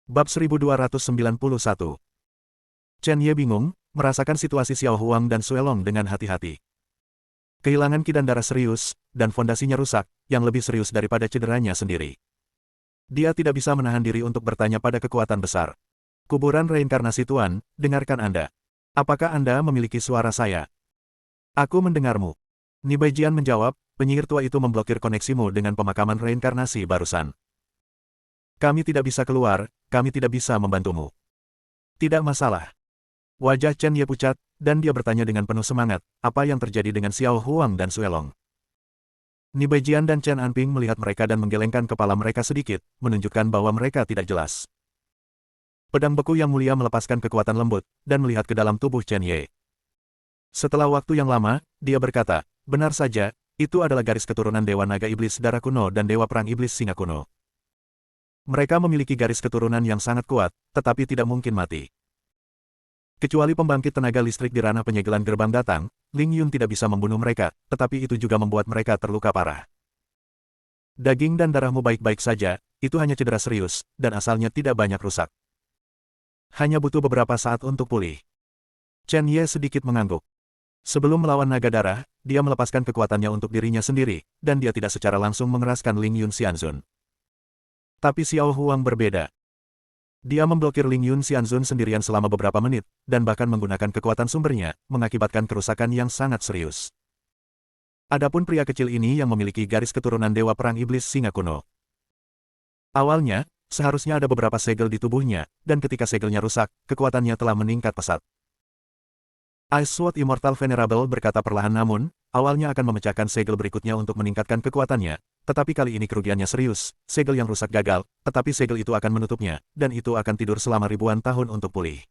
Bab 1291. Chen Ye bingung, merasakan situasi Xiao Huang dan Suelong dengan hati-hati. Kehilangan Qi dan darah serius, dan fondasinya rusak, yang lebih serius daripada cederanya sendiri. Dia tidak bisa menahan diri untuk bertanya pada kekuatan besar. Kuburan reinkarnasi Tuan, dengarkan Anda. Apakah Anda memiliki suara saya? Aku mendengarmu. Nibaijian menjawab, penyihir tua itu memblokir koneksimu dengan pemakaman reinkarnasi barusan. Kami tidak bisa keluar, kami tidak bisa membantumu. Tidak masalah. Wajah Chen Ye pucat, dan dia bertanya dengan penuh semangat, apa yang terjadi dengan Xiao Huang dan Suelong. Nibaijian dan Chen Anping melihat mereka dan menggelengkan kepala mereka sedikit, menunjukkan bahwa mereka tidak jelas. Pedang beku yang mulia melepaskan kekuatan lembut, dan melihat ke dalam tubuh Chen Ye. Setelah waktu yang lama, dia berkata, benar saja, itu adalah garis keturunan Dewa Naga Iblis Darah Kuno dan Dewa Perang Iblis Singa Kuno. Mereka memiliki garis keturunan yang sangat kuat, tetapi tidak mungkin mati. Kecuali pembangkit tenaga listrik di ranah penyegelan gerbang datang, Ling Yun tidak bisa membunuh mereka, tetapi itu juga membuat mereka terluka parah. Daging dan darahmu baik-baik saja, itu hanya cedera serius, dan asalnya tidak banyak rusak. Hanya butuh beberapa saat untuk pulih. Chen Ye sedikit mengangguk. Sebelum melawan naga darah, dia melepaskan kekuatannya untuk dirinya sendiri, dan dia tidak secara langsung mengeraskan Ling Yun Xianzun. Tapi Xiao Huang berbeda. Dia memblokir Ling Yun Xianzun sendirian selama beberapa menit, dan bahkan menggunakan kekuatan sumbernya, mengakibatkan kerusakan yang sangat serius. Adapun pria kecil ini yang memiliki garis keturunan Dewa Perang Iblis Singa Kuno. Awalnya, seharusnya ada beberapa segel di tubuhnya, dan ketika segelnya rusak, kekuatannya telah meningkat pesat. Ice Sword Immortal Venerable berkata perlahan namun, awalnya akan memecahkan segel berikutnya untuk meningkatkan kekuatannya, tetapi kali ini kerugiannya serius, segel yang rusak gagal, tetapi segel itu akan menutupnya, dan itu akan tidur selama ribuan tahun untuk pulih.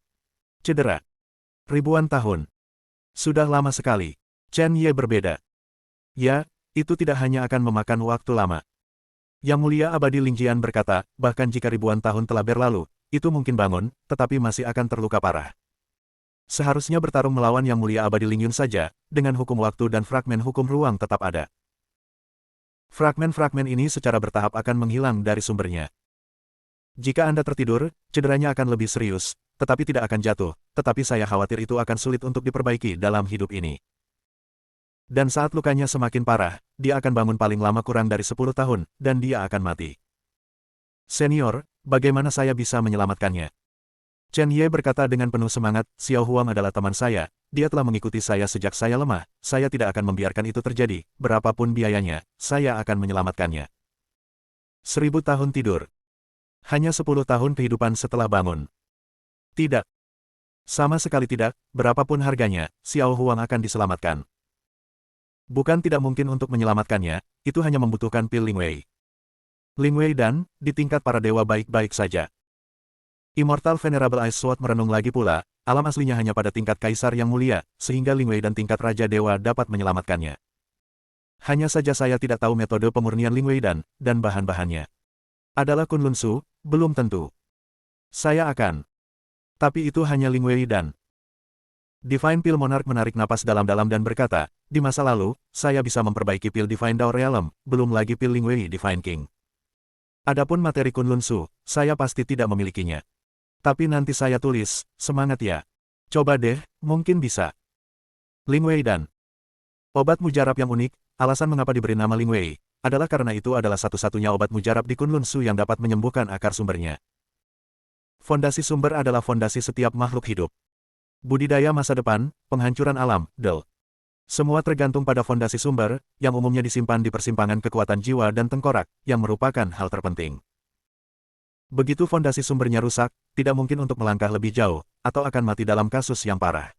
Cedera. Ribuan tahun. Sudah lama sekali. Chen Ye berbeda. Ya, itu tidak hanya akan memakan waktu lama. Yang Mulia Abadi Lingjian berkata, bahkan jika ribuan tahun telah berlalu, itu mungkin bangun, tetapi masih akan terluka parah. Seharusnya bertarung melawan Yang Mulia Abadi Ling Yun saja, dengan hukum waktu dan fragmen hukum ruang tetap ada. Fragmen-fragmen ini secara bertahap akan menghilang dari sumbernya. Jika Anda tertidur, cederanya akan lebih serius, tetapi tidak akan jatuh, tetapi saya khawatir itu akan sulit untuk diperbaiki dalam hidup ini. Dan saat lukanya semakin parah, dia akan bangun paling lama kurang dari 10 tahun, dan dia akan mati. Senior, bagaimana saya bisa menyelamatkannya? Chen Ye berkata dengan penuh semangat, Xiao Huang adalah teman saya, dia telah mengikuti saya sejak saya lemah, saya tidak akan membiarkan itu terjadi, berapapun biayanya, saya akan menyelamatkannya. 1000 tahun tidur. Hanya 10 tahun kehidupan setelah bangun. Tidak. Sama sekali tidak, berapapun harganya, Xiao Huang akan diselamatkan. Bukan tidak mungkin untuk menyelamatkannya, itu hanya membutuhkan pil Ling Wei. Ling Wei dan, di tingkat para dewa baik-baik saja. Immortal Venerable Ice Sword merenung lagi pula, alam aslinya hanya pada tingkat kaisar yang mulia, sehingga Ling Wei dan tingkat raja dewa dapat menyelamatkannya. Hanya saja saya tidak tahu metode pemurnian Ling Wei dan bahan-bahannya. Adalah Kunlun Su, belum tentu. Saya akan. Tapi itu hanya Ling Wei dan. Divine Pil Monarch menarik napas dalam-dalam dan berkata, di masa lalu, saya bisa memperbaiki pil Divine Dao Realm, belum lagi pil Ling Wei Divine King. Adapun materi Kunlun Su, saya pasti tidak memilikinya. Tapi nanti saya tulis, semangat ya. Coba deh, mungkin bisa. Ling Wei dan obat mujarab yang unik, alasan mengapa diberi nama Ling Wei, adalah karena itu adalah satu-satunya obat mujarab di Kunlun Su yang dapat menyembuhkan akar sumbernya. Fondasi sumber adalah fondasi setiap makhluk hidup. Budidaya masa depan, penghancuran alam, Del. Semua tergantung pada fondasi sumber, yang umumnya disimpan di persimpangan kekuatan jiwa dan tengkorak, yang merupakan hal terpenting. Begitu fondasi sumbernya rusak, tidak mungkin untuk melangkah lebih jauh, atau akan mati dalam kasus yang parah.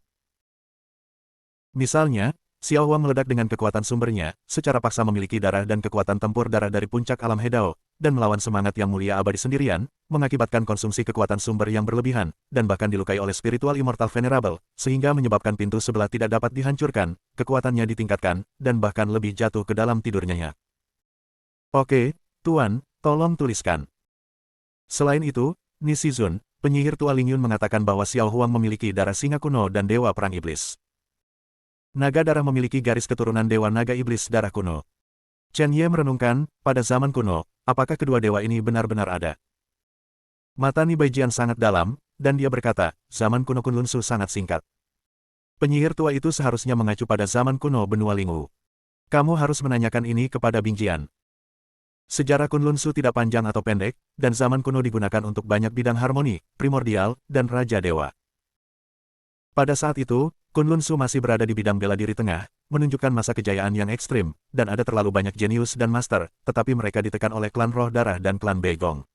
Misalnya, Xiao Huang meledak dengan kekuatan sumbernya, secara paksa memiliki darah dan kekuatan tempur darah dari puncak alam Hedao, dan melawan semangat Yang Mulia Abadi sendirian, mengakibatkan konsumsi kekuatan sumber yang berlebihan, dan bahkan dilukai oleh Spiritual Immortal Venerable, sehingga menyebabkan pintu sebelah tidak dapat dihancurkan, kekuatannya ditingkatkan, dan bahkan lebih jatuh ke dalam tidurnya. Oke, Tuan, tolong tuliskan. Selain itu, Ni Shizun, penyihir tua Ling Yun mengatakan bahwa Xiao Huang memiliki darah singa kuno dan dewa perang iblis. Naga darah memiliki garis keturunan dewa naga iblis darah kuno. Chen Ye merenungkan, pada zaman kuno, apakah kedua dewa ini benar-benar ada? Mata Ni Baijian sangat dalam, dan dia berkata, zaman kuno Kunlun Su sangat singkat. Penyihir tua itu seharusnya mengacu pada zaman kuno benua Lingwu. Kamu harus menanyakan ini kepada Bingjian. Sejarah Kunlun Su tidak panjang atau pendek, dan zaman kuno digunakan untuk banyak bidang harmoni, primordial, dan Raja Dewa. Pada saat itu, Kunlun Su masih berada di bidang bela diri tengah, menunjukkan masa kejayaan yang ekstrim, dan ada terlalu banyak jenius dan master, tetapi mereka ditekan oleh klan roh darah dan klan Beigong.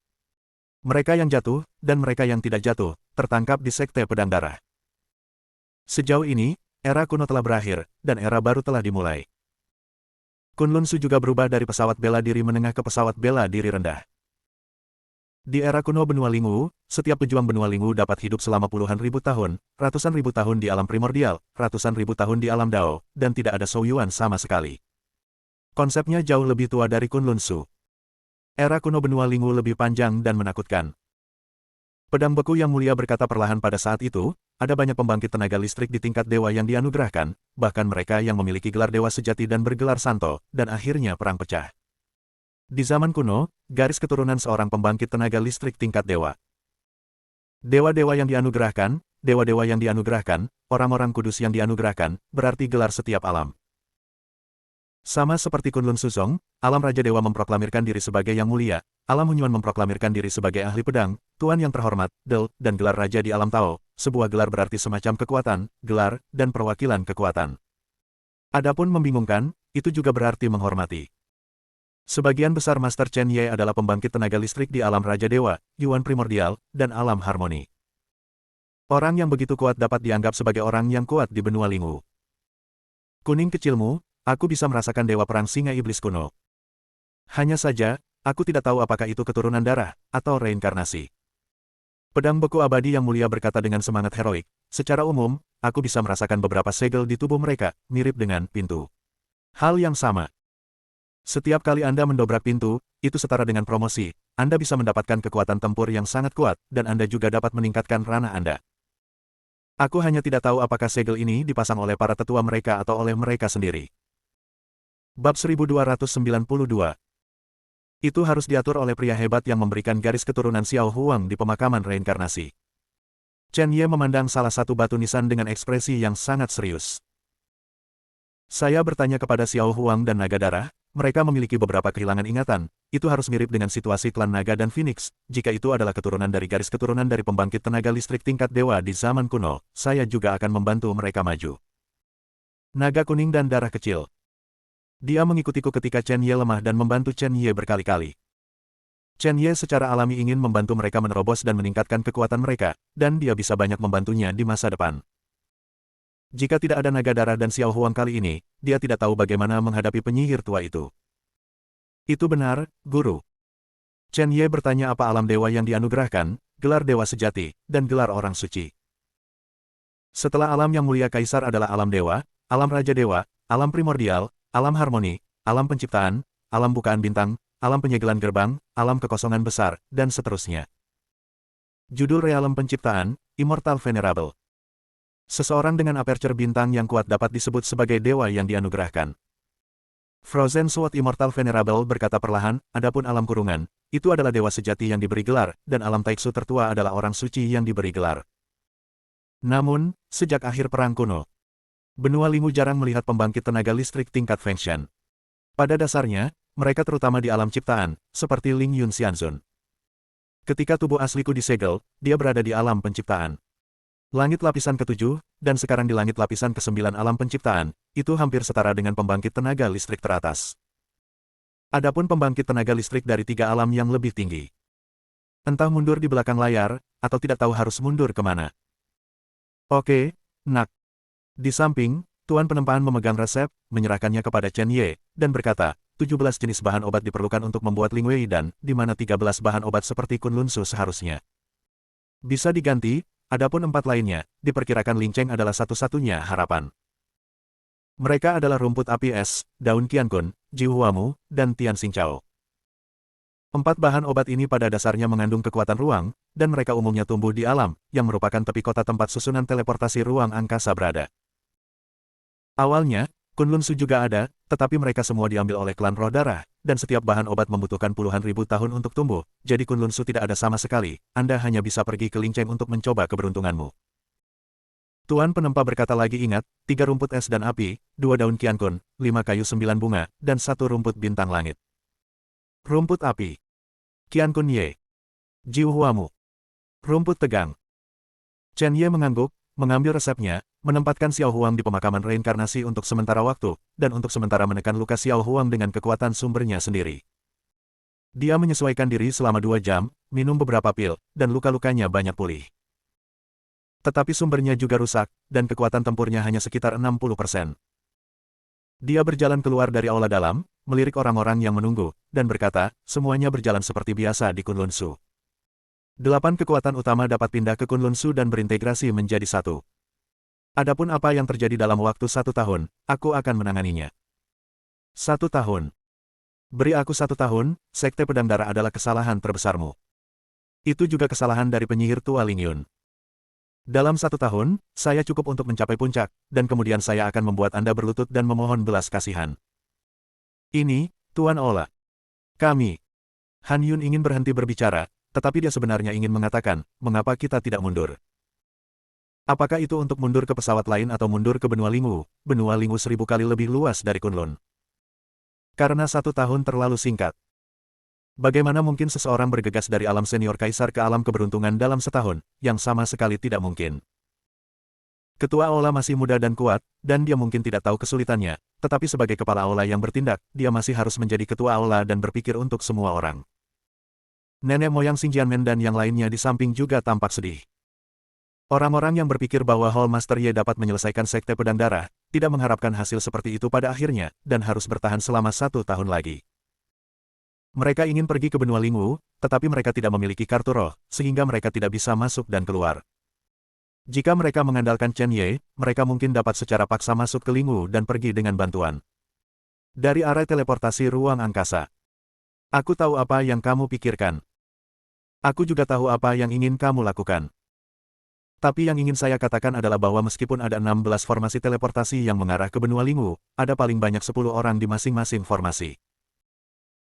Mereka yang jatuh, dan mereka yang tidak jatuh, tertangkap di Sekte Pedang Darah. Sejauh ini, era kuno telah berakhir, dan era baru telah dimulai. Kunlun Su juga berubah dari pesawat bela diri menengah ke pesawat bela diri rendah. Di era kuno benua Lingwu, setiap pejuang benua Lingwu dapat hidup selama puluhan ribu tahun, ratusan ribu tahun di alam primordial, ratusan ribu tahun di alam Dao, dan tidak ada Souyuan sama sekali. Konsepnya jauh lebih tua dari Kunlun Su. Era kuno benua Lingwu lebih panjang dan menakutkan. Pedang beku yang mulia berkata perlahan pada saat itu, ada banyak pembangkit tenaga listrik di tingkat dewa yang dianugerahkan, bahkan mereka yang memiliki gelar dewa sejati dan bergelar santo, dan akhirnya perang pecah. Di zaman kuno, garis keturunan seorang pembangkit tenaga listrik tingkat dewa. Dewa-dewa yang dianugerahkan, dewa-dewa yang dianugerahkan, orang-orang kudus yang dianugerahkan, berarti gelar setiap alam. Sama seperti Kunlun Suzong, alam Raja Dewa memproklamirkan diri sebagai yang mulia, alam Hunyuan memproklamirkan diri sebagai ahli pedang, tuan yang terhormat, Del, dan gelar Raja di alam Tao. Sebuah gelar berarti semacam kekuatan, gelar, dan perwakilan kekuatan. Adapun membingungkan, itu juga berarti menghormati. Sebagian besar Master Chen Ye adalah pembangkit tenaga listrik di alam Raja Dewa, Yuan Primordial, dan alam Harmoni. Orang yang begitu kuat dapat dianggap sebagai orang yang kuat di benua Lingwu. Kuning kecilmu, aku bisa merasakan Dewa Perang Singa Iblis kuno. Hanya saja, aku tidak tahu apakah itu keturunan darah, atau reinkarnasi. Pedang beku abadi yang mulia berkata dengan semangat heroik, secara umum, aku bisa merasakan beberapa segel di tubuh mereka, mirip dengan pintu. Hal yang sama. Setiap kali Anda mendobrak pintu, itu setara dengan promosi, Anda bisa mendapatkan kekuatan tempur yang sangat kuat, dan Anda juga dapat meningkatkan ranah Anda. Aku hanya tidak tahu apakah segel ini dipasang oleh para tetua mereka atau oleh mereka sendiri. Bab 1292. Itu harus diatur oleh pria hebat yang memberikan garis keturunan Xiao Huang di pemakaman reinkarnasi. Chen Ye memandang salah satu batu nisan dengan ekspresi yang sangat serius. Saya bertanya kepada Xiao Huang dan Naga Darah, mereka memiliki beberapa kehilangan ingatan, itu harus mirip dengan situasi klan Naga dan Phoenix, jika itu adalah keturunan dari garis keturunan dari pembangkit tenaga listrik tingkat dewa di zaman kuno, saya juga akan membantu mereka maju. Naga kuning dan darah kecil. Dia mengikutiku ketika Chen Ye lemah dan membantu Chen Ye berkali-kali. Chen Ye secara alami ingin membantu mereka menerobos dan meningkatkan kekuatan mereka, dan dia bisa banyak membantunya di masa depan. Jika tidak ada Naga Darah dan Xiao Huang kali ini, dia tidak tahu bagaimana menghadapi penyihir tua itu. Itu benar, Guru. Chen Ye bertanya apa alam dewa yang dianugerahkan, gelar dewa sejati, dan gelar orang suci. Setelah alam yang mulia Kaisar adalah alam dewa, alam Raja Dewa, alam primordial, alam harmoni, alam penciptaan, alam bukaan bintang, alam penyegelan gerbang, alam kekosongan besar, dan seterusnya. Judul realem penciptaan, Immortal Venerable. Seseorang dengan aperture bintang yang kuat dapat disebut sebagai dewa yang dianugerahkan. Frozen Sword Immortal Venerable berkata perlahan, adapun alam kurungan, itu adalah dewa sejati yang diberi gelar, dan alam Taiksu tertua adalah orang suci yang diberi gelar. Namun, sejak akhir perang kuno, benua Lingwu jarang melihat pembangkit tenaga listrik tingkat Fengshan. Pada dasarnya, mereka terutama di alam ciptaan, seperti Ling Yun Xianzun. Ketika tubuh asliku disegel, dia berada di alam penciptaan. Langit lapisan ke-7, dan sekarang di langit lapisan ke-9 alam penciptaan, itu hampir setara dengan pembangkit tenaga listrik teratas. Adapun pembangkit tenaga listrik dari 3 alam yang lebih tinggi. Entah mundur di belakang layar, atau tidak tahu harus mundur kemana. Oke, Nak. Di samping, Tuan Penempaan memegang resep, menyerahkannya kepada Chen Ye, dan berkata, 17 jenis bahan obat diperlukan untuk membuat Ling Wei dan, di mana 13 bahan obat seperti Kunlun Su seharusnya bisa diganti, adapun 4 lainnya, diperkirakan Ling Cheng adalah satu-satunya harapan. Mereka adalah rumput api es, daun Qiankun, Jihuamu, dan Tian Xingqiao. 4 bahan obat ini pada dasarnya mengandung kekuatan ruang, dan mereka umumnya tumbuh di alam, yang merupakan tepi kota tempat susunan teleportasi ruang angkasa berada. Awalnya, Kunlun Su juga ada, tetapi mereka semua diambil oleh klan roh darah, dan setiap bahan obat membutuhkan puluhan ribu tahun untuk tumbuh, jadi Kunlun Su tidak ada sama sekali, Anda hanya bisa pergi ke Linceng untuk mencoba keberuntunganmu. Tuan Penempa berkata lagi ingat, 3 rumput es dan api, 2 daun Qiankun, 5 kayu 9 bunga, dan 1 rumput bintang langit. Rumput api. Qiankun Ye. Jiu Huamu. Rumput tegang. Chen Ye mengangguk, mengambil resepnya, menempatkan Xiao Huang di pemakaman reinkarnasi untuk sementara waktu, dan untuk sementara menekan luka Xiao Huang dengan kekuatan sumbernya sendiri. Dia menyesuaikan diri selama 2 jam, minum beberapa pil, dan luka-lukanya banyak pulih. Tetapi sumbernya juga rusak, dan kekuatan tempurnya hanya sekitar 60%. Dia berjalan keluar dari aula dalam, melirik orang-orang yang menunggu, dan berkata, semuanya berjalan seperti biasa di Kunlun Su. 8 kekuatan utama dapat pindah ke Kunlun Su dan berintegrasi menjadi satu. Adapun apa yang terjadi dalam waktu 1 tahun, aku akan menanganinya. 1 tahun. Beri aku 1 tahun, Sekte Pedang Darah adalah kesalahan terbesarmu. Itu juga kesalahan dari penyihir tua Ling Yun. Dalam 1 tahun, saya cukup untuk mencapai puncak, dan kemudian saya akan membuat Anda berlutut dan memohon belas kasihan. Ini, Tuan Ola. Kami. Han Yun ingin berhenti berbicara, tetapi dia sebenarnya ingin mengatakan, mengapa kita tidak mundur? Apakah itu untuk mundur ke pesawat lain atau mundur ke benua Lingu 1000 kali lebih luas dari Kunlun? Karena 1 tahun terlalu singkat. Bagaimana mungkin seseorang bergegas dari alam senior kaisar ke alam keberuntungan dalam setahun, yang sama sekali tidak mungkin. Ketua Aula masih muda dan kuat, dan dia mungkin tidak tahu kesulitannya, tetapi sebagai kepala Aula yang bertindak, dia masih harus menjadi ketua Aula dan berpikir untuk semua orang. Nenek moyang Xing Jianmen dan yang lainnya di samping juga tampak sedih. Orang-orang yang berpikir bahwa Hall Master Ye dapat menyelesaikan Sekte Pedang Darah, tidak mengharapkan hasil seperti itu pada akhirnya, dan harus bertahan selama 1 tahun lagi. Mereka ingin pergi ke benua Lingu, tetapi mereka tidak memiliki kartu roh, sehingga mereka tidak bisa masuk dan keluar. Jika mereka mengandalkan Chen Ye, mereka mungkin dapat secara paksa masuk ke Lingu dan pergi dengan bantuan dari area teleportasi ruang angkasa. Aku tahu apa yang kamu pikirkan. Aku juga tahu apa yang ingin kamu lakukan. Tapi yang ingin saya katakan adalah bahwa meskipun ada 16 formasi teleportasi yang mengarah ke benua Lingu, ada paling banyak 10 orang di masing-masing formasi.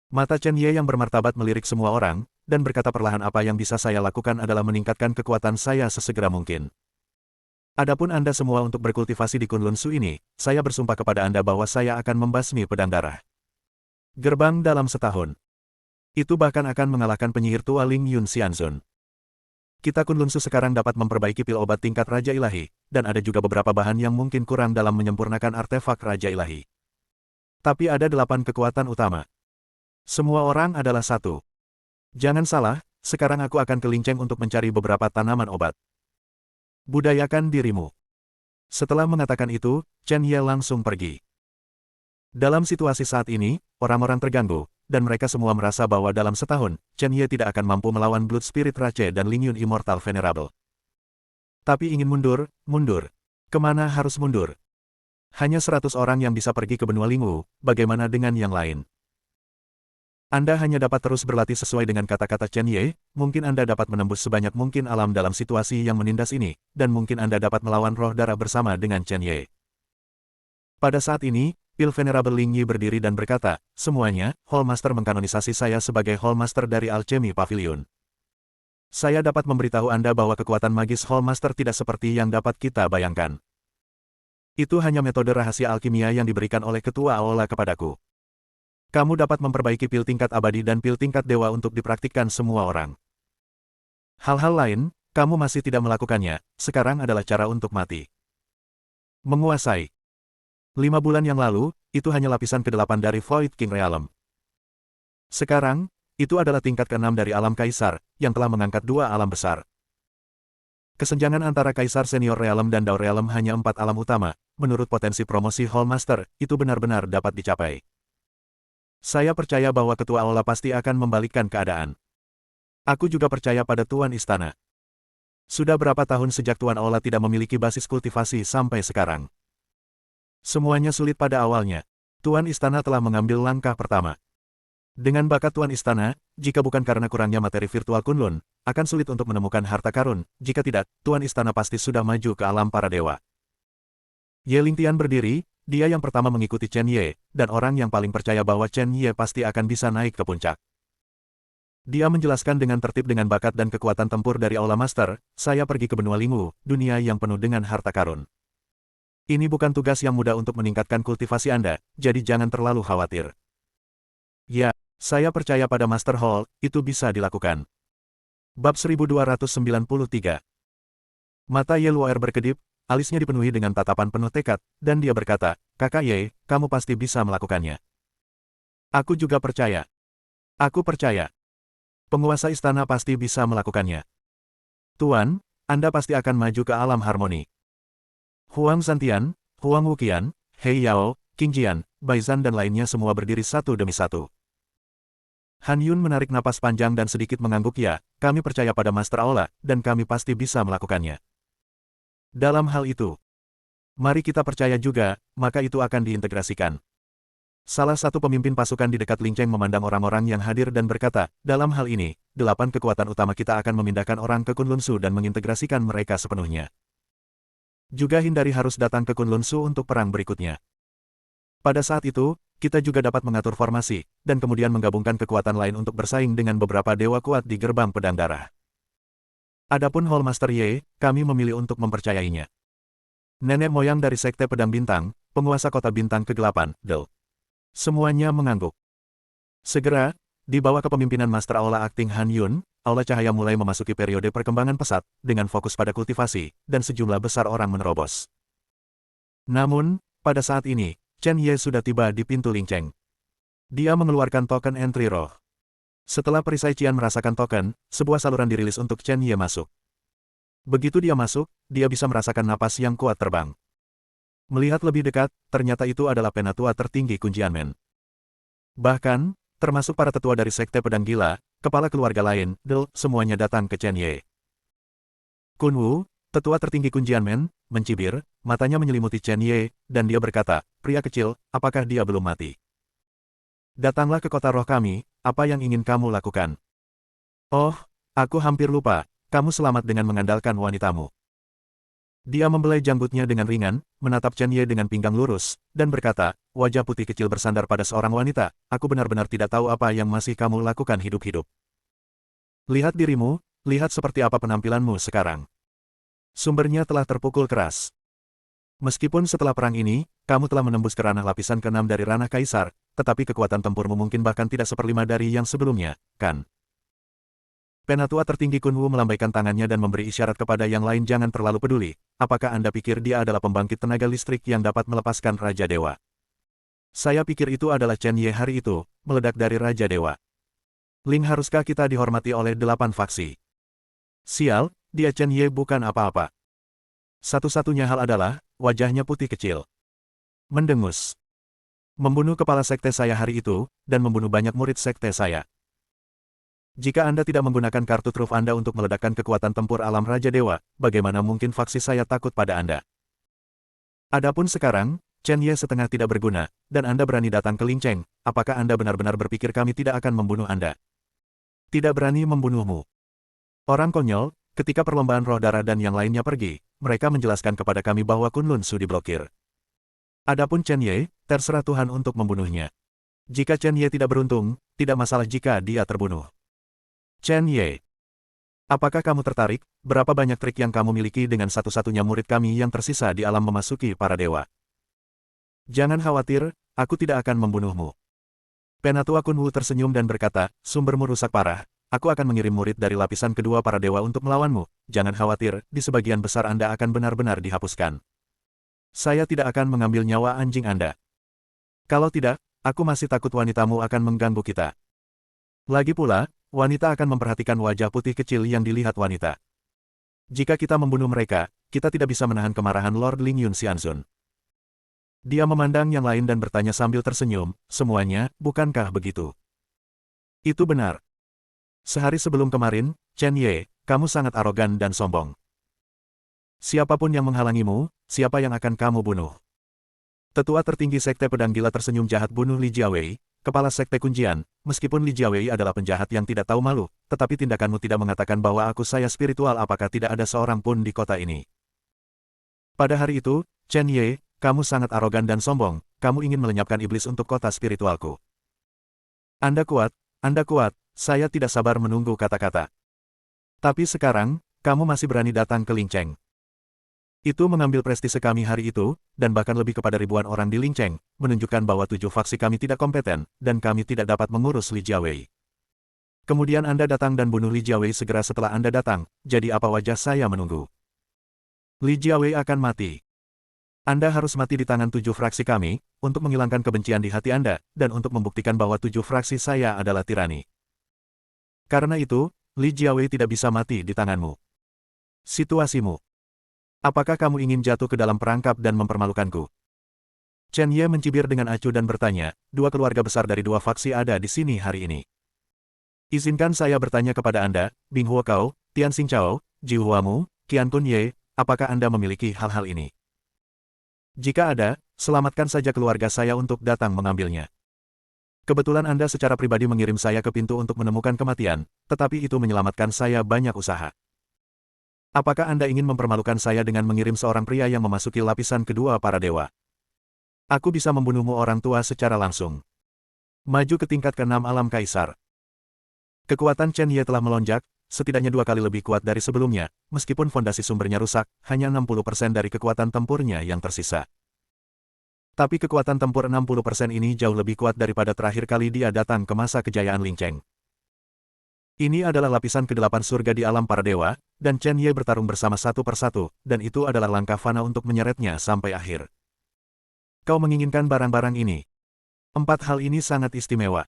Mata Chen Ye yang bermartabat melirik semua orang, dan berkata perlahan apa yang bisa saya lakukan adalah meningkatkan kekuatan saya sesegera mungkin. Adapun Anda semua untuk berkultivasi di Kunlun Su ini, saya bersumpah kepada Anda bahwa saya akan membasmi pedang darah. Gerbang dalam setahun. Itu bahkan akan mengalahkan penyihir tua Ling Yun Xianzun. Kita Kunlun Su sekarang dapat memperbaiki pil obat tingkat Raja Ilahi, dan ada juga beberapa bahan yang mungkin kurang dalam menyempurnakan artefak Raja Ilahi. Tapi ada 8 kekuatan utama. Semua orang adalah satu. Jangan salah, sekarang aku akan ke Linceng untuk mencari beberapa tanaman obat. Budayakan dirimu. Setelah mengatakan itu, Chen Ye langsung pergi. Dalam situasi saat ini, orang-orang terganggu, dan mereka semua merasa bahwa dalam setahun, Chen Ye tidak akan mampu melawan Blood Spirit Rache dan Ling Yun Immortal Venerable. Tapi ingin mundur, mundur. Kemana harus mundur? Hanya 100 orang yang bisa pergi ke benua Lingu, bagaimana dengan yang lain? Anda hanya dapat terus berlatih sesuai dengan kata-kata Chen Ye, mungkin Anda dapat menembus sebanyak mungkin alam dalam situasi yang menindas ini, dan mungkin Anda dapat melawan roh darah bersama dengan Chen Ye. Pada saat ini, Pil Venerable Ling Yi berdiri dan berkata, semuanya, Hall Master mengkanonisasi saya sebagai Hall Master dari Alchemy Pavilion. Saya dapat memberitahu Anda bahwa kekuatan magis Hall Master tidak seperti yang dapat kita bayangkan. Itu hanya metode rahasia alkimia yang diberikan oleh Ketua Aula kepadaku. Kamu dapat memperbaiki pil tingkat abadi dan pil tingkat dewa untuk dipraktikkan semua orang. Hal-hal lain, kamu masih tidak melakukannya, sekarang adalah cara untuk mati. Menguasai. 5 bulan yang lalu, itu hanya lapisan ke-8 dari Void King Realm. Sekarang, itu adalah tingkat ke-6 dari alam kaisar, yang telah mengangkat 2 alam besar. Kesenjangan antara kaisar senior realm dan Dao Realm hanya 4 alam utama, menurut potensi promosi Hall Master, itu benar-benar dapat dicapai. Saya percaya bahwa Ketua Aula pasti akan membalikkan keadaan. Aku juga percaya pada Tuan Istana. Sudah berapa tahun sejak Tuan Aula tidak memiliki basis kultivasi sampai sekarang? Semuanya sulit pada awalnya. Tuan Istana telah mengambil langkah pertama. Dengan bakat Tuan Istana, jika bukan karena kurangnya materi virtual Kunlun, akan sulit untuk menemukan harta karun, jika tidak, Tuan Istana pasti sudah maju ke alam para dewa. Ye Lingtian berdiri, Dia yang pertama mengikuti Chen Ye, dan orang yang paling percaya bahwa Chen Ye pasti akan bisa naik ke puncak. Dia menjelaskan dengan tertib dengan bakat dan kekuatan tempur dari Aula Master, saya pergi ke benua Lingwu, dunia yang penuh dengan harta karun. Ini bukan tugas yang mudah untuk meningkatkan kultivasi Anda, jadi jangan terlalu khawatir. Ya, saya percaya pada Master Hall, itu bisa dilakukan. Bab 1293. Mata Ye Luo'er berkedip, alisnya dipenuhi dengan tatapan penuh tekad, dan dia berkata, Kakak Ye, kamu pasti bisa melakukannya. Aku juga percaya. Aku percaya. Penguasa istana pasti bisa melakukannya. Tuan, Anda pasti akan maju ke alam harmoni. Huang Zantian, Huang Wuqian, Hei Yao, Qing Jian, Bai Zhan dan lainnya semua berdiri satu demi satu. Han Yun menarik napas panjang dan sedikit mengangguk ya, kami percaya pada Master Aula, dan kami pasti bisa melakukannya. Dalam hal itu, mari kita percaya juga, maka itu akan diintegrasikan. Salah satu pemimpin pasukan di dekat Ling Cheng memandang orang-orang yang hadir dan berkata, dalam hal ini, 8 kekuatan utama kita akan memindahkan orang ke Kunlun Su dan mengintegrasikan mereka sepenuhnya. Juga hindari harus datang ke Kunlun Su untuk perang berikutnya. Pada saat itu, kita juga dapat mengatur formasi, dan kemudian menggabungkan kekuatan lain untuk bersaing dengan beberapa dewa kuat di gerbang pedang darah. Adapun Hall Master Ye, kami memilih untuk mempercayainya. Nenek moyang dari Sekte Pedang Bintang, penguasa kota bintang ke-8, Del. Semuanya mengangguk. Segera, di bawah kepemimpinan Master Aula Akting Han Yun, Aula Cahaya mulai memasuki periode perkembangan pesat, dengan fokus pada kultivasi, dan sejumlah besar orang menerobos. Namun, pada saat ini, Chen Ye sudah tiba di pintu Ling Cheng. Dia mengeluarkan token entry roh. Setelah perisai Qian merasakan token, sebuah saluran dirilis untuk Chen Ye masuk. Begitu dia masuk, dia bisa merasakan napas yang kuat terbang. Melihat lebih dekat, ternyata itu adalah penatua tertinggi Kunjianmen. Bahkan, termasuk para tetua dari Sekte Pedang Gila, kepala keluarga lain, Del, semuanya datang ke Chen Ye. Kun Wu, tetua tertinggi Kunjianmen, mencibir, matanya menyelimuti Chen Ye, dan dia berkata, pria kecil, apakah dia belum mati? Datanglah ke kota roh kami, apa yang ingin kamu lakukan? Oh, aku hampir lupa, kamu selamat dengan mengandalkan wanitamu. Dia membelai janggutnya dengan ringan, menatap Chen Ye dengan pinggang lurus, dan berkata, wajah putih kecil bersandar pada seorang wanita, aku benar-benar tidak tahu apa yang masih kamu lakukan hidup-hidup. Lihat dirimu, lihat seperti apa penampilanmu sekarang. Sumbernya telah terpukul keras. Meskipun setelah perang ini, kamu telah menembus ke ranah lapisan ke-6 dari ranah kaisar, tetapi kekuatan tempurmu mungkin bahkan tidak seperlima dari yang sebelumnya, kan? Penatua tertinggi Kun Wu melambaikan tangannya dan memberi isyarat kepada yang lain jangan terlalu peduli, apakah Anda pikir dia adalah pembangkit tenaga listrik yang dapat melepaskan Raja Dewa? Saya pikir itu adalah Chen Ye hari itu, meledak dari Raja Dewa. Ling haruskah kita dihormati oleh 8 faksi? Sial, dia Chen Ye bukan apa-apa. Satu-satunya hal adalah, wajahnya putih kecil. Mendengus. Membunuh kepala sekte saya hari itu, dan membunuh banyak murid sekte saya. Jika Anda tidak menggunakan kartu truf Anda untuk meledakkan kekuatan tempur alam Raja Dewa, bagaimana mungkin faksi saya takut pada Anda? Adapun sekarang, Chen Ye setengah tidak berguna, dan Anda berani datang ke Ling Cheng, apakah Anda benar-benar berpikir kami tidak akan membunuh Anda? Tidak berani membunuhmu. Orang konyol, ketika perlombaan roh darah dan yang lainnya pergi, mereka menjelaskan kepada kami bahwa Kunlun Su diblokir. Adapun Chen Ye, terserah Tuhan untuk membunuhnya. Jika Chen Ye tidak beruntung, tidak masalah jika dia terbunuh. Chen Ye. Apakah kamu tertarik, berapa banyak trik yang kamu miliki dengan satu-satunya murid kami yang tersisa di alam memasuki para dewa? Jangan khawatir, aku tidak akan membunuhmu. Penatua Kun Wu tersenyum dan berkata, sumbermu rusak parah, aku akan mengirim murid dari lapisan kedua para dewa untuk melawanmu, jangan khawatir, di sebagian besar Anda akan benar-benar dihapuskan. Saya tidak akan mengambil nyawa anjing Anda. Kalau tidak, aku masih takut wanitamu akan mengganggu kita. Lagi pula, wanita akan memperhatikan wajah putih kecil yang dilihat wanita. Jika kita membunuh mereka, kita tidak bisa menahan kemarahan Lord Ling Yun Xianzun. Dia memandang yang lain dan bertanya sambil tersenyum, semuanya, bukankah begitu? Itu benar. Sehari sebelum kemarin, Chen Ye, kamu sangat arogan dan sombong. Siapapun yang menghalangimu, siapa yang akan kamu bunuh? Tetua tertinggi Sekte Pedang Gila tersenyum jahat bunuh Li Jiawei, kepala Sekte Kunjian, meskipun Li Jiawei adalah penjahat yang tidak tahu malu, tetapi tindakanmu tidak mengatakan bahwa aku saya spiritual apakah tidak ada seorang pun di kota ini. Pada hari itu, Chen Ye, kamu sangat arogan dan sombong, kamu ingin melenyapkan iblis untuk kota spiritualku. Anda kuat, saya tidak sabar menunggu kata-kata. Tapi sekarang, kamu masih berani datang ke Lincheng. Itu mengambil prestise kami hari itu, dan bahkan lebih kepada ribuan orang di Lincheng, menunjukkan bahwa 7 faksi kami tidak kompeten, dan kami tidak dapat mengurus Li Jiawei. Kemudian Anda datang dan bunuh Li Jiawei segera setelah Anda datang, jadi apa wajah saya menunggu? Li Jiawei akan mati. Anda harus mati di tangan 7 fraksi kami, untuk menghilangkan kebencian di hati Anda, dan untuk membuktikan bahwa 7 fraksi saya adalah tirani. Karena itu, Li Jiawei tidak bisa mati di tanganmu. Situasimu. Apakah kamu ingin jatuh ke dalam perangkap dan mempermalukanku? Chen Ye mencibir dengan acuh dan bertanya, 2 keluarga besar dari 2 faksi ada di sini hari ini. Izinkan saya bertanya kepada Anda, Bing Huokao, Tian Xingchao, Ji Huamu, Qian Kun Ye, apakah Anda memiliki hal-hal ini? Jika ada, selamatkan saja keluarga saya untuk datang mengambilnya. Kebetulan Anda secara pribadi mengirim saya ke pintu untuk menemukan kematian, tetapi itu menyelamatkan saya banyak usaha. Apakah Anda ingin mempermalukan saya dengan mengirim seorang pria yang memasuki lapisan kedua para dewa? Aku bisa membunuhmu orang tua secara langsung. Maju ke tingkat ke-6 alam kaisar. Kekuatan Chen Ye telah melonjak, setidaknya 2 kali lebih kuat dari sebelumnya, meskipun fondasi sumbernya rusak, hanya 60% dari kekuatan tempurnya yang tersisa. Tapi kekuatan tempur 60% ini jauh lebih kuat daripada terakhir kali dia datang ke masa kejayaan Lincheng. Ini adalah lapisan ke-8 surga di alam para dewa, dan Chen Ye bertarung bersama satu persatu, dan itu adalah langkah fana untuk menyeretnya sampai akhir. Kau menginginkan barang-barang ini. 4 hal ini sangat istimewa.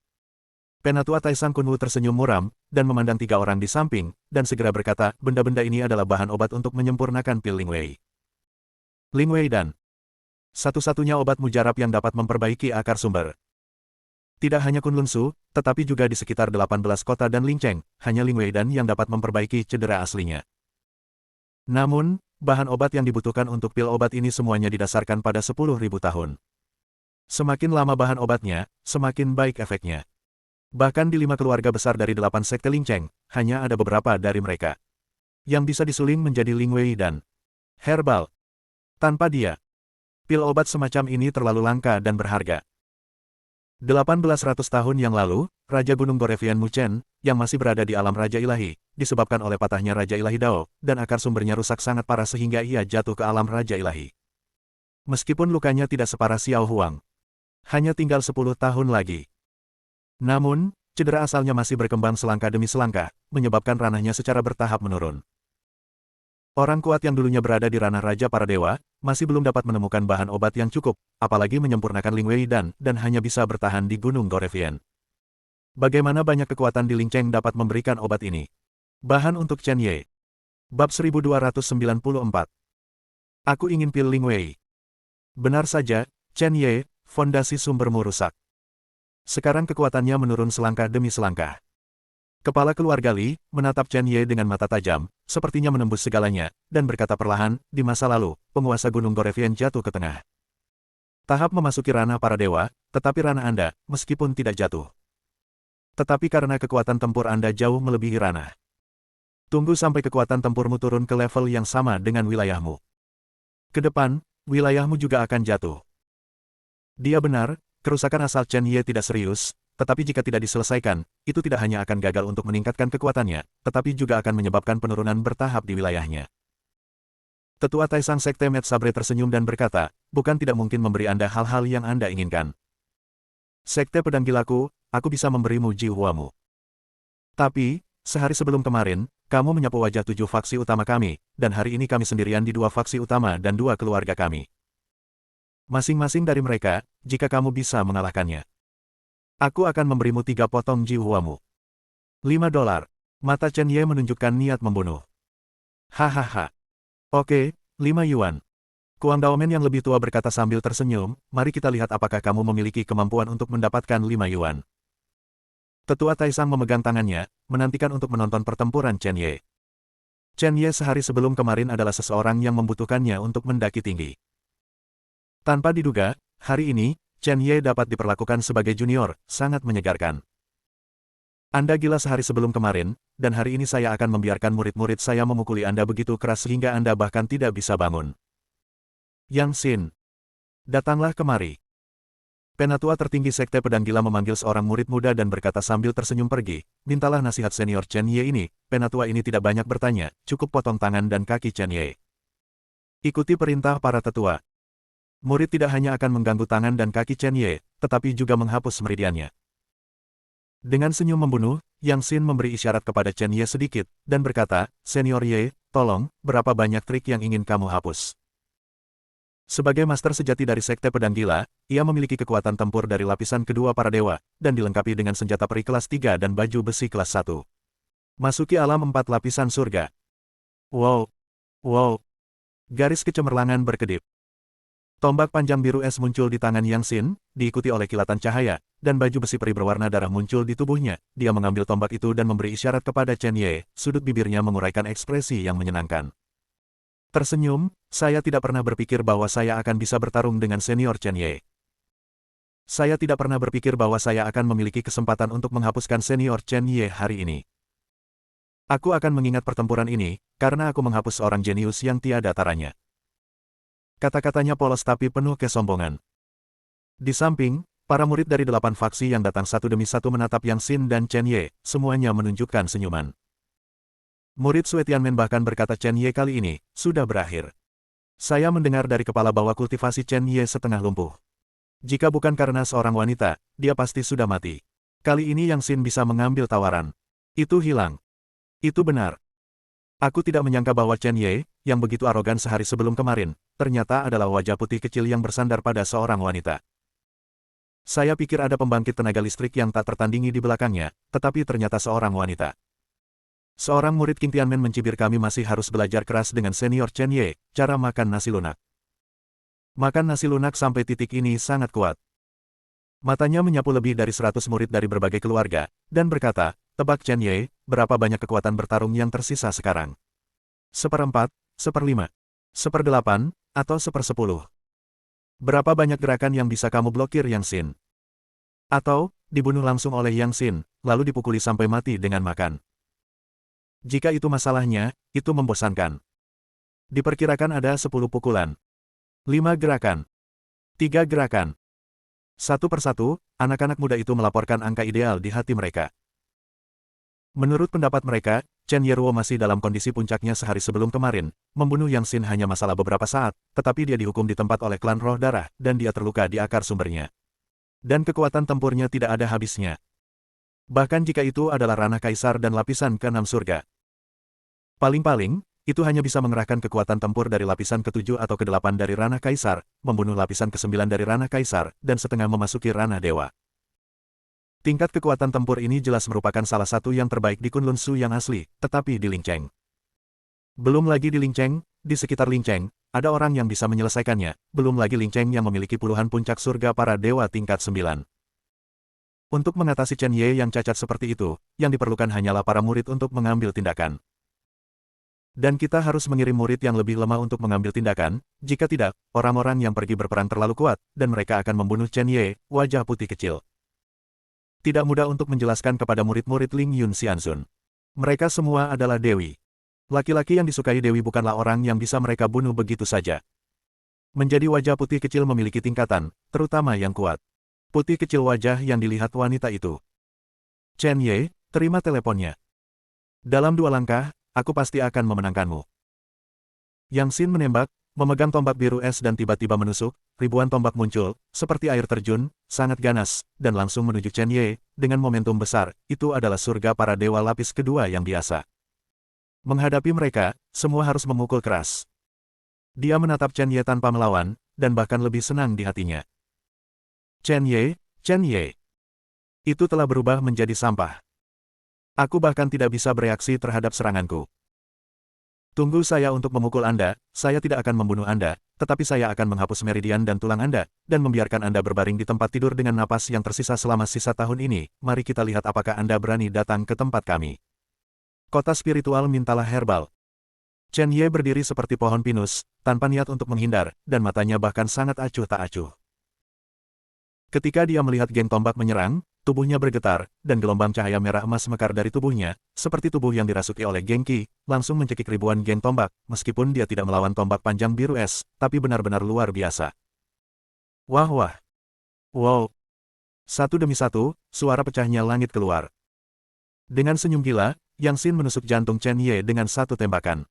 Penatua Taisang Kunwu tersenyum muram, dan memandang 3 orang di samping, dan segera berkata, benda-benda ini adalah bahan obat untuk menyempurnakan pil Lingwei. Lingwei dan satu-satunya obat mujarab yang dapat memperbaiki akar sumber. Tidak hanya Kunlun Su, tetapi juga di sekitar 18 kota dan Lincheng, hanya Lingwei dan yang dapat memperbaiki cedera aslinya. Namun, bahan obat yang dibutuhkan untuk pil obat ini semuanya didasarkan pada 10.000 tahun. Semakin lama bahan obatnya, semakin baik efeknya. Bahkan di 5 keluarga besar dari 8 sekte Lincheng, hanya ada beberapa dari mereka yang bisa disuling menjadi Lingwei dan herbal. Tanpa dia, pil obat semacam ini terlalu langka dan berharga. 1800 tahun yang lalu, Raja Gunung Gorevian Muchen, yang masih berada di alam Raja Ilahi, disebabkan oleh patahnya Raja Ilahi Dao, dan akar sumbernya rusak sangat parah sehingga ia jatuh ke alam Raja Ilahi. Meskipun lukanya tidak separah Xiao Huang, hanya tinggal 10 tahun lagi. Namun, cedera asalnya masih berkembang selangkah demi selangkah, menyebabkan ranahnya secara bertahap menurun. Orang kuat yang dulunya berada di ranah Raja para Dewa, masih belum dapat menemukan bahan obat yang cukup, apalagi menyempurnakan Lingwei dan hanya bisa bertahan di Gunung Gorevian. Bagaimana banyak kekuatan di Lincheng dapat memberikan obat ini? Bahan untuk Chen Ye. Bab 1294. Aku ingin pil Lingwei. Benar saja, Chen Ye, fondasi sumbermu rusak. Sekarang kekuatannya menurun selangkah demi selangkah. Kepala keluarga Li menatap Chen Ye dengan mata tajam, sepertinya menembus segalanya, dan berkata perlahan, di masa lalu, penguasa Gunung Gorevian jatuh ke tengah tahap memasuki ranah para dewa, tetapi ranah Anda, meskipun tidak jatuh. Tetapi karena kekuatan tempur Anda jauh melebihi ranah. Tunggu sampai kekuatan tempurmu turun ke level yang sama dengan wilayahmu. Kedepan, wilayahmu juga akan jatuh. Dia benar. Kerusakan asal Chen Ye tidak serius, tetapi jika tidak diselesaikan, itu tidak hanya akan gagal untuk meningkatkan kekuatannya, tetapi juga akan menyebabkan penurunan bertahap di wilayahnya. Tetua Taisang Sekte Met Sabre tersenyum dan berkata, bukan tidak mungkin memberi Anda hal-hal yang Anda inginkan. Sekte Pedang Gilaku, aku bisa memberimu Ji Huamu. Tapi, sehari sebelum kemarin, kamu menyapu wajah 7 faksi utama kami, dan hari ini kami sendirian di 2 faksi utama dan 2 keluarga kami. Masing-masing dari mereka, jika kamu bisa mengalahkannya, aku akan memberimu 3 potong Ji Huamu. $5. Mata Chen Ye menunjukkan niat membunuh. Hahaha. Oke, 5 yuan. Kuang Daomen yang lebih tua berkata sambil tersenyum, mari kita lihat apakah kamu memiliki kemampuan untuk mendapatkan 5 yuan. Tetua Taisang memegang tangannya, menantikan untuk menonton pertempuran Chen Ye. Chen Ye sehari sebelum kemarin adalah seseorang yang membutuhkannya untuk mendaki tinggi. Tanpa diduga, hari ini, Chen Ye dapat diperlakukan sebagai junior, sangat menyegarkan. Anda gila sehari sebelum kemarin, dan hari ini saya akan membiarkan murid-murid saya memukuli Anda begitu keras sehingga Anda bahkan tidak bisa bangun. Yang Xin. Datanglah kemari. Penatua tertinggi Sekte Pedang Gila memanggil seorang murid muda dan berkata sambil tersenyum pergi, mintalah nasihat senior Chen Ye ini. Penatua ini tidak banyak bertanya, cukup potong tangan dan kaki Chen Ye. Ikuti perintah para tetua. Murid tidak hanya akan mengganggu tangan dan kaki Chen Ye, tetapi juga menghapus meridiannya. Dengan senyum membunuh, Yang Xin memberi isyarat kepada Chen Ye sedikit, dan berkata, Senior Ye, tolong, berapa banyak trik yang ingin kamu hapus? Sebagai master sejati dari Sekte Pedang Gila, ia memiliki kekuatan tempur dari lapisan kedua para dewa, dan dilengkapi dengan senjata peri kelas 3 dan baju besi kelas 1. Masuki alam 4 lapisan surga. Wow! Wow! Garis kecemerlangan berkedip. Tombak panjang biru es muncul di tangan Yang Xin, diikuti oleh kilatan cahaya, dan baju besi peri berwarna darah muncul di tubuhnya. Dia mengambil tombak itu dan memberi isyarat kepada Chen Ye, sudut bibirnya menguraikan ekspresi yang menyenangkan. Tersenyum, saya tidak pernah berpikir bahwa saya akan bisa bertarung dengan senior Chen Ye. Saya tidak pernah berpikir bahwa saya akan memiliki kesempatan untuk menghapuskan senior Chen Ye hari ini. Aku akan mengingat pertempuran ini, karena aku menghapus seorang jenius yang tiada taranya. Kata-katanya polos tapi penuh kesombongan. Di samping, para murid dari 8 faksi yang datang satu demi satu menatap Yang Xin dan Chen Ye, semuanya menunjukkan senyuman. Murid Sue Tianmen bahkan berkata Chen Ye kali ini, sudah berakhir. Saya mendengar dari kepala bahwa kultivasi Chen Ye setengah lumpuh. Jika bukan karena seorang wanita, dia pasti sudah mati. Kali ini Yang Xin bisa mengambil tawaran. Itu hilang. Itu benar. Aku tidak menyangka bahwa Chen Ye, yang begitu arogan sehari sebelum kemarin, ternyata adalah wajah putih kecil yang bersandar pada seorang wanita. Saya pikir ada pembangkit tenaga listrik yang tak tertandingi di belakangnya, tetapi ternyata seorang wanita. Seorang murid King Tianmen mencibir kami masih harus belajar keras dengan senior Chen Ye, cara makan nasi lunak. Makan nasi lunak sampai titik ini sangat kuat. Matanya menyapu lebih dari 100 murid dari berbagai keluarga, dan berkata, tebak Chen Ye, berapa banyak kekuatan bertarung yang tersisa sekarang? 1/4, 1/5, 1/8, atau 1/10? Berapa banyak gerakan yang bisa kamu blokir Yang Xin? Atau, dibunuh langsung oleh Yang Xin, lalu dipukuli sampai mati dengan makan? Jika itu masalahnya, itu membosankan. Diperkirakan ada 10 pukulan. 5 gerakan. 3 gerakan. Satu persatu, anak-anak muda itu melaporkan angka ideal di hati mereka. Menurut pendapat mereka, Chen Yeruo masih dalam kondisi puncaknya sehari sebelum kemarin. Membunuh Yang Xin hanya masalah beberapa saat, tetapi dia dihukum di tempat oleh klan roh darah, dan dia terluka di akar sumbernya. Dan kekuatan tempurnya tidak ada habisnya. Bahkan jika itu adalah ranah kaisar dan lapisan ke-6 surga. Paling-paling, itu hanya bisa mengerahkan kekuatan tempur dari lapisan ke-7 atau ke-8 dari ranah kaisar, membunuh lapisan ke-9 dari ranah kaisar, dan setengah memasuki ranah dewa. Tingkat kekuatan tempur ini jelas merupakan salah satu yang terbaik di Kunlun Su yang asli, tetapi di Ling Cheng. Belum lagi di Ling Cheng, di sekitar Ling Cheng, ada orang yang bisa menyelesaikannya, belum lagi Ling Cheng yang memiliki puluhan puncak surga para dewa tingkat 9. Untuk mengatasi Chen Ye yang cacat seperti itu, yang diperlukan hanyalah para murid untuk mengambil tindakan. Dan kita harus mengirim murid yang lebih lemah untuk mengambil tindakan, jika tidak, orang-orang yang pergi berperang terlalu kuat, dan mereka akan membunuh Chen Ye, wajah putih kecil. Tidak mudah untuk menjelaskan kepada murid-murid Ling Yun Xianzun. Mereka semua adalah dewi. Laki-laki yang disukai dewi bukanlah orang yang bisa mereka bunuh begitu saja. Menjadi wajah putih kecil memiliki tingkatan, terutama yang kuat. Putih kecil wajah yang dilihat wanita itu. Chen Ye, terima teleponnya. Dalam 2 langkah, aku pasti akan memenangkanmu. Yang Xin menembak, memegang tombak biru es dan tiba-tiba menusuk, ribuan tombak muncul, seperti air terjun, sangat ganas, dan langsung menuju Chen Ye, dengan momentum besar, itu adalah surga para dewa lapis kedua yang biasa. Menghadapi mereka, semua harus memukul keras. Dia menatap Chen Ye tanpa melawan, dan bahkan lebih senang di hatinya. Chen Ye, Chen Ye. Itu telah berubah menjadi sampah. Aku bahkan tidak bisa bereaksi terhadap seranganku. Tunggu saya untuk memukul Anda, saya tidak akan membunuh Anda, tetapi saya akan menghapus meridian dan tulang Anda, dan membiarkan Anda berbaring di tempat tidur dengan napas yang tersisa selama sisa tahun ini. Mari kita lihat apakah Anda berani datang ke tempat kami. Kota spiritual mintalah herbal. Chen Ye berdiri seperti pohon pinus, tanpa niat untuk menghindar, dan matanya bahkan sangat acuh tak acuh. Ketika dia melihat geng tombak menyerang, tubuhnya bergetar, dan gelombang cahaya merah emas mekar dari tubuhnya, seperti tubuh yang dirasuki oleh geng Qi, langsung mencekik ribuan geng tombak, meskipun dia tidak melawan tombak panjang biru es, tapi benar-benar luar biasa. Wah wah. Wow. Satu demi satu, suara pecahnya langit keluar. Dengan senyum gila, Yang Xin menusuk jantung Chen Ye dengan satu tembakan.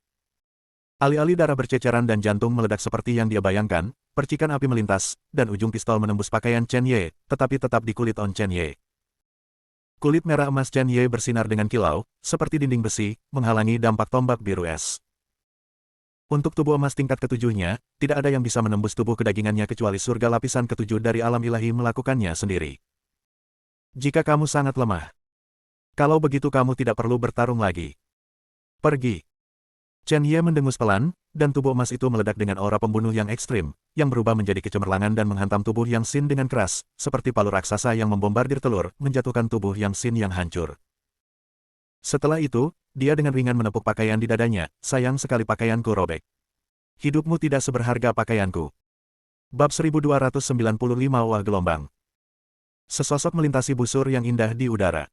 Ali-ali darah berceceran dan jantung meledak seperti yang dia bayangkan, percikan api melintas, dan ujung pistol menembus pakaian Chen Ye, tetapi tetap di kulit On Chen Ye. Kulit merah emas Chen Ye bersinar dengan kilau, seperti dinding besi, menghalangi dampak tombak biru es. Untuk tubuh emas tingkat ketujuhnya, tidak ada yang bisa menembus tubuh kedagingannya kecuali surga lapisan ketujuh dari alam ilahi melakukannya sendiri. Jika kamu sangat lemah, kalau begitu kamu tidak perlu bertarung lagi. Pergi. Chen Ye mendengus pelan, dan tubuh emas itu meledak dengan aura pembunuh yang ekstrim, yang berubah menjadi kecemerlangan dan menghantam tubuh Yang Xin dengan keras, seperti palu raksasa yang membombardir telur, menjatuhkan tubuh Yang Xin yang hancur. Setelah itu, dia dengan ringan menepuk pakaian di dadanya, sayang sekali pakaianku robek. Hidupmu tidak seberharga pakaianku. Bab 1295 Wah Gelombang. Sesosok melintasi busur yang indah di udara.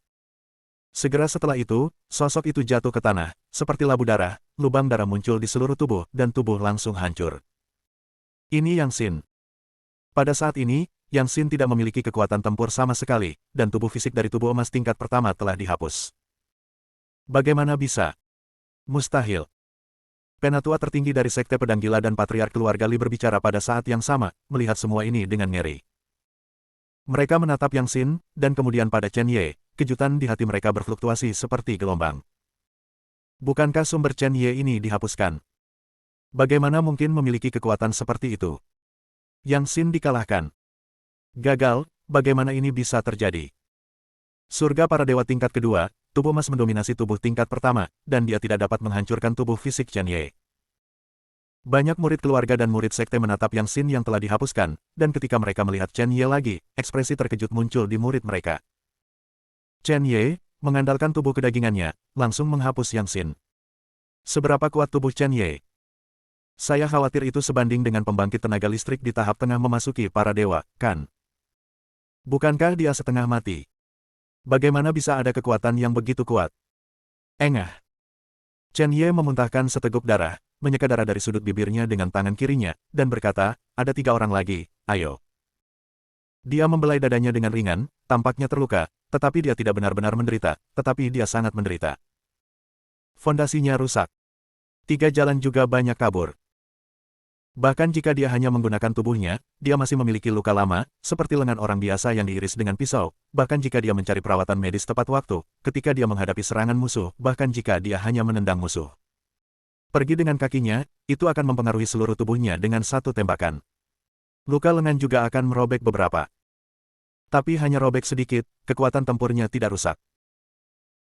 Segera setelah itu, sosok itu jatuh ke tanah, seperti labu darah, lubang darah muncul di seluruh tubuh, dan tubuh langsung hancur. Ini Yang Xin. Pada saat ini, Yang Xin tidak memiliki kekuatan tempur sama sekali, dan tubuh fisik dari tubuh emas tingkat pertama telah dihapus. Bagaimana bisa? Mustahil. Penatua tertinggi dari Sekte Pedang Gila dan Patriark Keluarga Li berbicara pada saat yang sama, melihat semua ini dengan ngeri. Mereka menatap Yang Xin, dan kemudian pada Chen Ye, kejutan di hati mereka berfluktuasi seperti gelombang. Bukankah sumber Chen Ye ini dihapuskan? Bagaimana mungkin memiliki kekuatan seperti itu? Yang Xin dikalahkan. Gagal, bagaimana ini bisa terjadi? Surga para dewa tingkat kedua, tubuh emas mendominasi tubuh tingkat pertama, dan dia tidak dapat menghancurkan tubuh fisik Chen Ye. Banyak murid keluarga dan murid sekte menatap Yang Xin yang telah dihapuskan, dan ketika mereka melihat Chen Ye lagi, ekspresi terkejut muncul di murid mereka. Chen Ye, mengandalkan tubuh kedagingannya, langsung menghapus Yang Xin. Seberapa kuat tubuh Chen Ye? Saya khawatir itu sebanding dengan pembangkit tenaga listrik di tahap tengah memasuki para dewa, kan? Bukankah dia setengah mati? Bagaimana bisa ada kekuatan yang begitu kuat? Engah. Chen Ye memuntahkan seteguk darah, menyeka darah dari sudut bibirnya dengan tangan kirinya, dan berkata, ada 3 orang lagi, ayo. Dia membelai dadanya dengan ringan, tampaknya terluka, tetapi dia tidak benar-benar menderita, tetapi dia sangat menderita. Fondasinya rusak. 3 jalan juga banyak kabur. Bahkan jika dia hanya menggunakan tubuhnya, dia masih memiliki luka lama, seperti lengan orang biasa yang diiris dengan pisau, bahkan jika dia mencari perawatan medis tepat waktu, ketika dia menghadapi serangan musuh, bahkan jika dia hanya menendang musuh. Pergi dengan kakinya, itu akan mempengaruhi seluruh tubuhnya dengan satu tembakan. Luka lengan juga akan merobek beberapa. Tapi hanya robek sedikit, kekuatan tempurnya tidak rusak.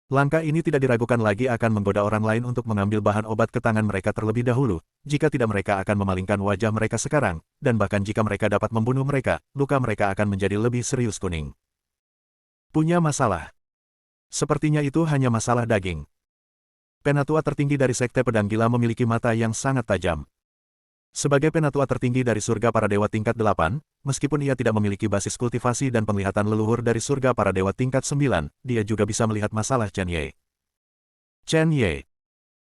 Langkah ini tidak diragukan lagi akan menggoda orang lain untuk mengambil bahan obat ke tangan mereka terlebih dahulu, jika tidak mereka akan memalingkan wajah mereka sekarang, dan bahkan jika mereka dapat membunuh mereka, luka mereka akan menjadi lebih serius kuning. Punya masalah. Sepertinya itu hanya masalah daging. Penatua tertinggi dari Sekte Pedang Gila memiliki mata yang sangat tajam. Sebagai penatua tertinggi dari surga para dewa tingkat 8, meskipun ia tidak memiliki basis kultivasi dan penglihatan leluhur dari surga para dewa tingkat 9, dia juga bisa melihat masalah Chen Ye. Chen Ye.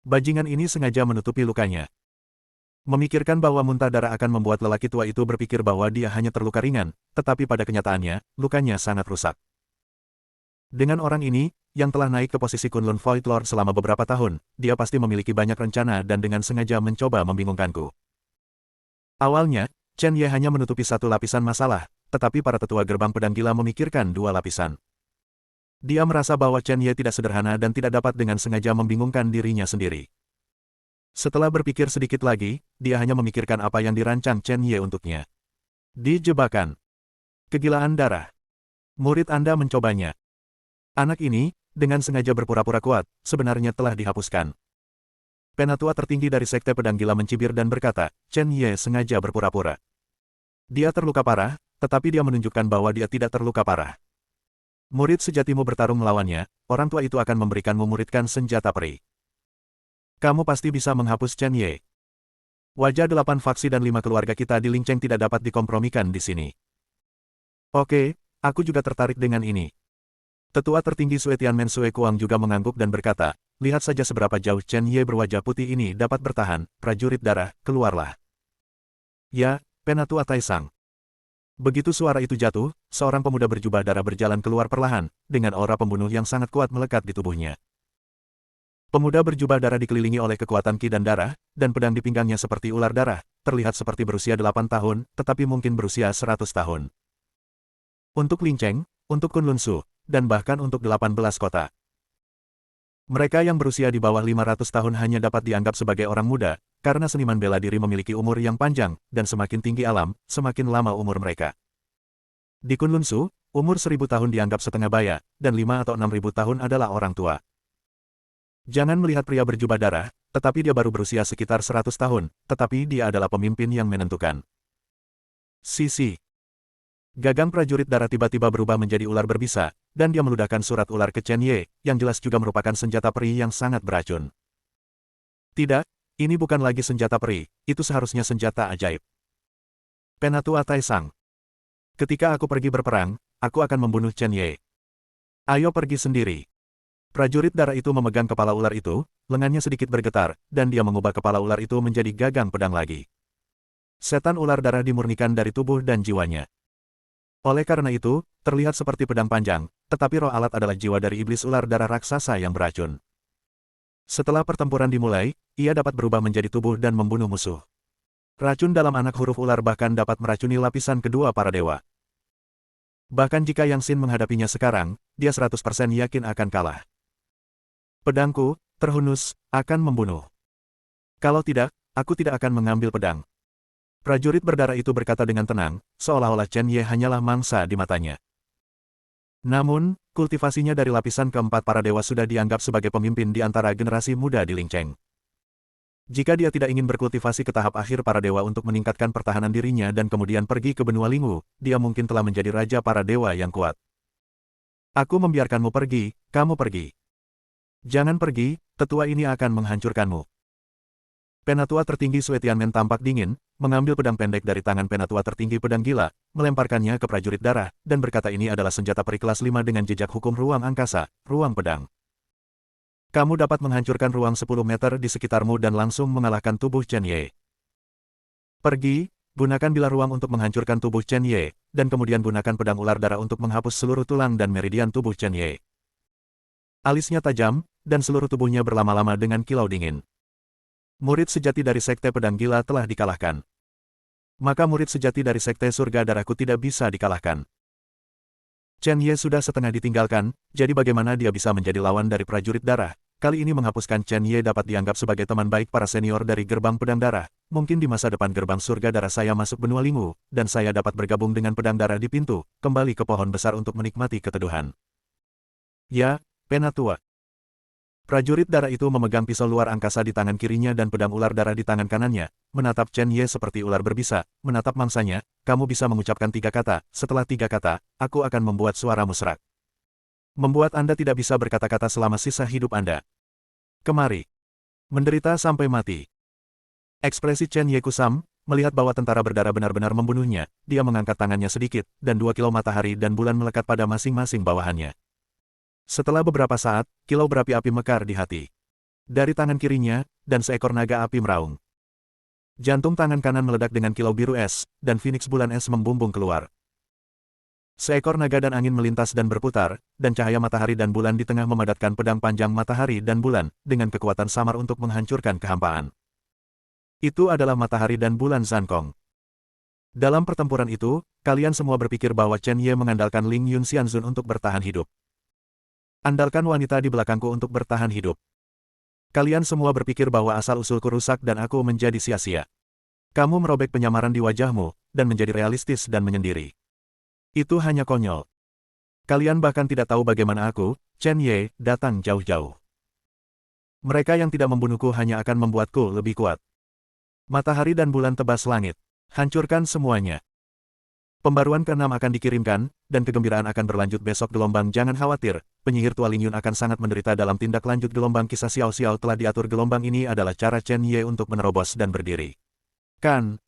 Bajingan ini sengaja menutupi lukanya. Memikirkan bahwa muntah darah akan membuat lelaki tua itu berpikir bahwa dia hanya terluka ringan, tetapi pada kenyataannya, lukanya sangat rusak. Dengan orang ini, yang telah naik ke posisi Kunlun Void Lord selama beberapa tahun, dia pasti memiliki banyak rencana dan dengan sengaja mencoba membingungkanku. Awalnya, Chen Ye hanya menutupi 1 lapisan masalah, tetapi para tetua gerbang pedang gila memikirkan 2 lapisan. Dia merasa bahwa Chen Ye tidak sederhana dan tidak dapat dengan sengaja membingungkan dirinya sendiri. Setelah berpikir sedikit lagi, dia hanya memikirkan apa yang dirancang Chen Ye untuknya. Di jebakan. Kegilaan darah. Murid Anda mencobanya. Anak ini, dengan sengaja berpura-pura kuat, sebenarnya telah dihapuskan. Penatua tertinggi dari Sekte Pedang Gila mencibir dan berkata, Chen Ye sengaja berpura-pura. Dia terluka parah, tetapi dia menunjukkan bahwa dia tidak terluka parah. Murid sejatimu bertarung melawannya, orang tua itu akan memberikanmu muridkan senjata peri. Kamu pasti bisa menghapus Chen Ye. Wajah 8 faksi dan 5 keluarga kita di Lingcheng tidak dapat dikompromikan di sini. Oke, aku juga tertarik dengan ini. Tetua tertinggi Sue Tianmen Sue Kuang juga mengangguk dan berkata, lihat saja seberapa jauh Chen Ye berwajah putih ini dapat bertahan, prajurit darah, keluarlah. Ya, Penatua Taisang. Begitu suara itu jatuh, seorang pemuda berjubah darah berjalan keluar perlahan, dengan aura pembunuh yang sangat kuat melekat di tubuhnya. Pemuda berjubah darah dikelilingi oleh kekuatan ki dan darah, dan pedang di pinggangnya seperti ular darah, terlihat seperti berusia 8 tahun, tetapi mungkin berusia 100 tahun. Untuk Lin Cheng, untuk Kun Lun Su, dan bahkan untuk 18 kota. Mereka yang berusia di bawah 500 tahun hanya dapat dianggap sebagai orang muda, karena seniman bela diri memiliki umur yang panjang, dan semakin tinggi alam, semakin lama umur mereka. Di Kun Lun Su, umur 1000 tahun dianggap setengah baya, dan 5 atau 6000 tahun adalah orang tua. Jangan melihat pria berjubah darah, tetapi dia baru berusia sekitar 100 tahun, tetapi dia adalah pemimpin yang menentukan. Sisi. Gagang prajurit darah tiba-tiba berubah menjadi ular berbisa, dan dia meludahkan surat ular ke Chen Ye, yang jelas juga merupakan senjata peri yang sangat beracun. Tidak, ini bukan lagi senjata peri, itu seharusnya senjata ajaib. Penatua Taisang. Ketika aku pergi berperang, aku akan membunuh Chen Ye. Ayo pergi sendiri. Prajurit darah itu memegang kepala ular itu, lengannya sedikit bergetar, dan dia mengubah kepala ular itu menjadi gagang pedang lagi. Setan ular darah dimurnikan dari tubuh dan jiwanya. Oleh karena itu, terlihat seperti pedang panjang, tetapi roh alat adalah jiwa dari iblis ular darah raksasa yang beracun. Setelah pertempuran dimulai, ia dapat berubah menjadi tubuh dan membunuh musuh. Racun dalam anak huruf ular bahkan dapat meracuni lapisan kedua para dewa. Bahkan jika Yang Xin menghadapinya sekarang, dia 100% yakin akan kalah. Pedangku, terhunus, akan membunuh. Kalau tidak, aku tidak akan mengambil pedang. Prajurit berdarah itu berkata dengan tenang, seolah-olah Chen Ye hanyalah mangsa di matanya. Namun, kultivasinya dari lapisan keempat para dewa sudah dianggap sebagai pemimpin di antara generasi muda di Lin Cheng. Jika dia tidak ingin berkultivasi ke tahap akhir para dewa untuk meningkatkan pertahanan dirinya dan kemudian pergi ke benua Lingu, dia mungkin telah menjadi raja para dewa yang kuat. Aku membiarkanmu pergi, kamu pergi. Jangan pergi, tetua ini akan menghancurkanmu. Penatua tertinggi Sue Tianmen tampak dingin, mengambil pedang pendek dari tangan penatua tertinggi pedang gila, melemparkannya ke prajurit darah, dan berkata ini adalah senjata peri kelas 5 dengan jejak hukum ruang angkasa, ruang pedang. Kamu dapat menghancurkan ruang 10 meter di sekitarmu dan langsung mengalahkan tubuh Chen Ye. Pergi, gunakan bilah ruang untuk menghancurkan tubuh Chen Ye, dan kemudian gunakan pedang ular darah untuk menghapus seluruh tulang dan meridian tubuh Chen Ye. Alisnya tajam, dan seluruh tubuhnya berlama-lama dengan kilau dingin. Murid sejati dari Sekte Pedang Gila telah dikalahkan. Maka murid sejati dari Sekte Surga Darahku tidak bisa dikalahkan. Chen Ye sudah setengah ditinggalkan, jadi bagaimana dia bisa menjadi lawan dari prajurit darah? Kali ini menghapuskan Chen Ye dapat dianggap sebagai teman baik para senior dari gerbang pedang darah. Mungkin di masa depan gerbang surga darah saya masuk benua Lingu, dan saya dapat bergabung dengan pedang darah di pintu, kembali ke pohon besar untuk menikmati keteduhan. Ya, Penatua. Prajurit darah itu memegang pisau luar angkasa di tangan kirinya dan pedang ular darah di tangan kanannya, menatap Chen Ye seperti ular berbisa, menatap mangsanya, kamu bisa mengucapkan 3 kata, setelah 3 kata, aku akan membuat suaramu serak. Membuat Anda tidak bisa berkata-kata selama sisa hidup Anda. Kemari. Menderita sampai mati. Ekspresi Chen Ye kusam, melihat bahwa tentara berdarah benar-benar membunuhnya, dia mengangkat tangannya sedikit, dan 2 kilau matahari dan bulan melekat pada masing-masing bawahannya. Setelah beberapa saat, kilau berapi-api mekar di hati. Dari tangan kirinya, dan seekor naga api meraung. Jantung tangan kanan meledak dengan kilau biru es, dan Phoenix bulan es membumbung keluar. Seekor naga dan angin melintas dan berputar, dan cahaya matahari dan bulan di tengah memadatkan pedang panjang matahari dan bulan, dengan kekuatan samar untuk menghancurkan kehampaan. Itu adalah matahari dan bulan Zankong. Dalam pertempuran itu, kalian semua berpikir bahwa Chen Ye mengandalkan Ling Yun Xianzun untuk bertahan hidup. Andalkan wanita di belakangku untuk bertahan hidup. Kalian semua berpikir bahwa asal-usulku rusak dan aku menjadi sia-sia. Kamu merobek penyamaran di wajahmu, dan menjadi realistis dan menyendiri. Itu hanya konyol. Kalian bahkan tidak tahu bagaimana aku, Chen Ye, datang jauh-jauh. Mereka yang tidak membunuhku hanya akan membuatku lebih kuat. Matahari dan bulan tebas langit. Hancurkan semuanya. Pembaruan ke-6 akan dikirimkan, dan kegembiraan akan berlanjut besok gelombang. Jangan khawatir, penyihir Tua Ling Yun akan sangat menderita dalam tindak lanjut gelombang. Kisah Xiao Xiao telah diatur. Gelombang ini adalah cara Chen Ye untuk menerobos dan berdiri. Kan,